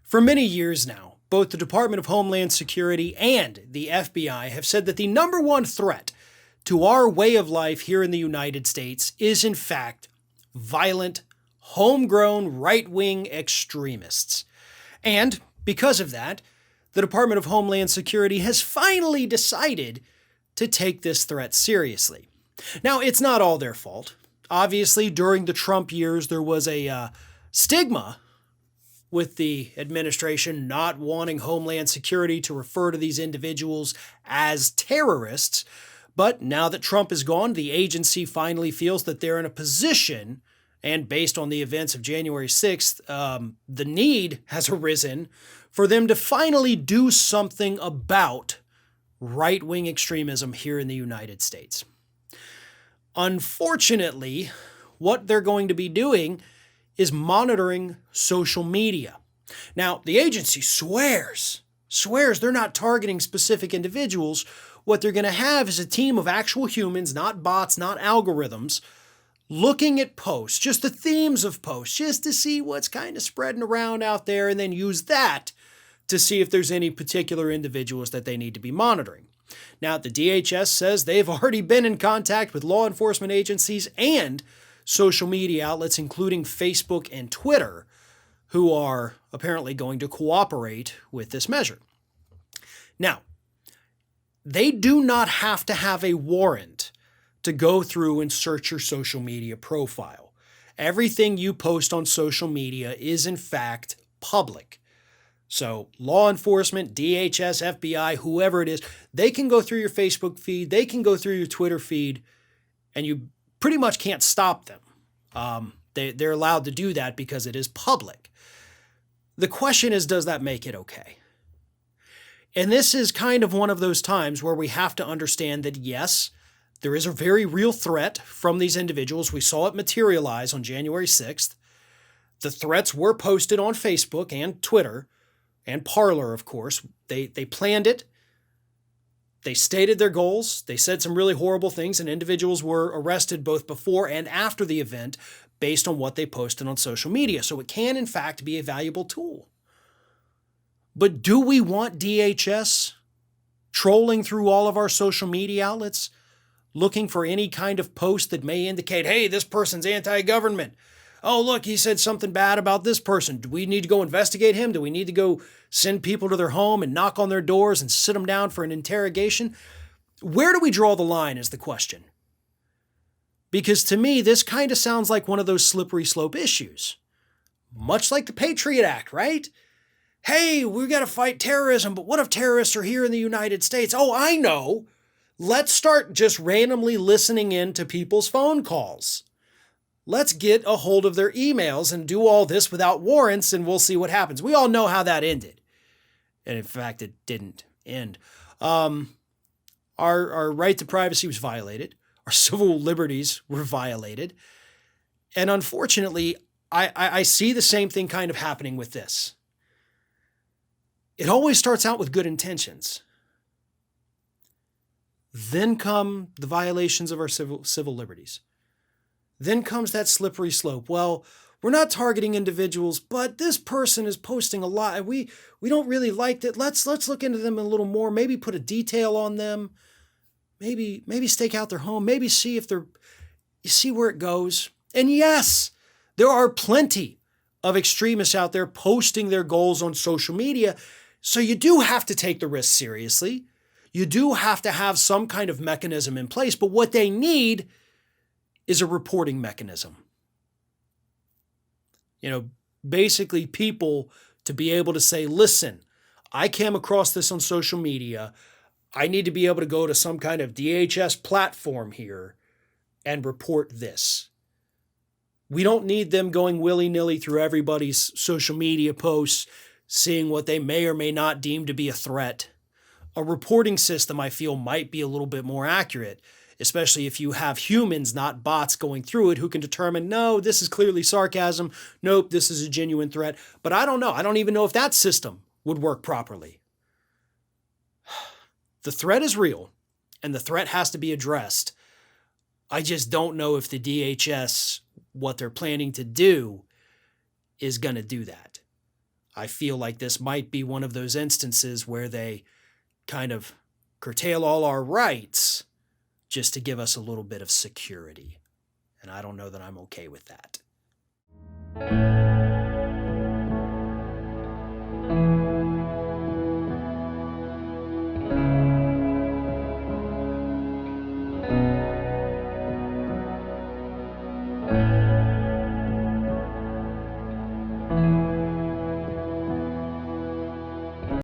For many years now, both the Department of Homeland Security and the FBI have said that the number one threat to our way of life here in the United States is, in fact, violent, homegrown right-wing extremists. And because of that, the Department of Homeland Security has finally decided to take this threat seriously. Now, it's not all their fault. Obviously, during the Trump years, there was a stigma with the administration not wanting Homeland Security to refer to these individuals as terrorists. But now that Trump is gone, the agency finally feels that they're in a position, and based on the events of January 6th, the need has arisen for them to finally do something about right-wing extremism here in the United States. Unfortunately, what they're going to be doing is monitoring social media. Now, the agency swears they're not targeting specific individuals. What they're going to have is a team of actual humans, not bots, not algorithms, looking at posts, just the themes of posts, just to see what's kind of spreading around out there, and then use that to see if there's any particular individuals that they need to be monitoring. Now, the DHS says they've already been in contact with law enforcement agencies and social media outlets, including Facebook and Twitter, who are apparently going to cooperate with this measure. Now, they do not have to have a warrant to go through and search your social media profile. Everything you post on social media is, in fact, public. So law enforcement, DHS, FBI, whoever it is, they can go through your Facebook feed, they can go through your Twitter feed, and you pretty much can't stop them. They're allowed to do that because it is public. The question is, does that make it okay? And this is kind of one of those times where we have to understand that, yes, there is a very real threat from these individuals. We saw it materialize on January 6th. The threats were posted on Facebook and Twitter and Parler, of course. They planned it. They stated their goals. They said some really horrible things, and individuals were arrested both before and after the event based on what they posted on social media. So it can, in fact, be a valuable tool. But do we want DHS trolling through all of our social media outlets, looking for any kind of post that may indicate, hey, this person's anti-government? Oh, look, he said something bad about this person. Do we need to go investigate him? Do we need to go send people to their home and knock on their doors and sit them down for an interrogation? Where do we draw the line is the question. Because to me, this kind of sounds like one of those slippery slope issues. Much like the Patriot Act, right? Hey, we got to fight terrorism, but what if terrorists are here in the United States? Oh, I know. Let's start just randomly listening in to people's phone calls. Let's get a hold of their emails and do all this without warrants, and we'll see what happens. We all know how that ended. And in fact, it didn't end. Our right to privacy was violated. Our civil liberties were violated. And unfortunately, I see the same thing kind of happening with this. It always starts out with good intentions. Then come the violations of our civil liberties. Then comes that slippery slope. Well, we're not targeting individuals, but this person is posting a lot. We don't really like that. Let's look into them a little more. Maybe put a detail on them. Maybe stake out their home. Maybe see if you see where it goes. And yes, there are plenty of extremists out there posting their goals on social media. So you do have to take the risk seriously. You do have to have some kind of mechanism in place. But what they need is a reporting mechanism. Basically people to be able to say, listen, I came across this on social media. I need to be able to go to some kind of DHS platform here and report this. We don't need them going willy-nilly through everybody's social media posts, seeing what they may or may not deem to be a threat. A reporting system, I feel, might be a little bit more accurate, especially if you have humans, not bots, going through it who can determine, no, this is clearly sarcasm. Nope, this is a genuine threat. But I don't know. I don't even know if that system would work properly. The threat is real, and the threat has to be addressed. I just don't know if the DHS, what they're planning to do, is going to do that. I feel like this might be one of those instances where they kind of curtail all our rights just to give us a little bit of security. And I don't know that I'm okay with that.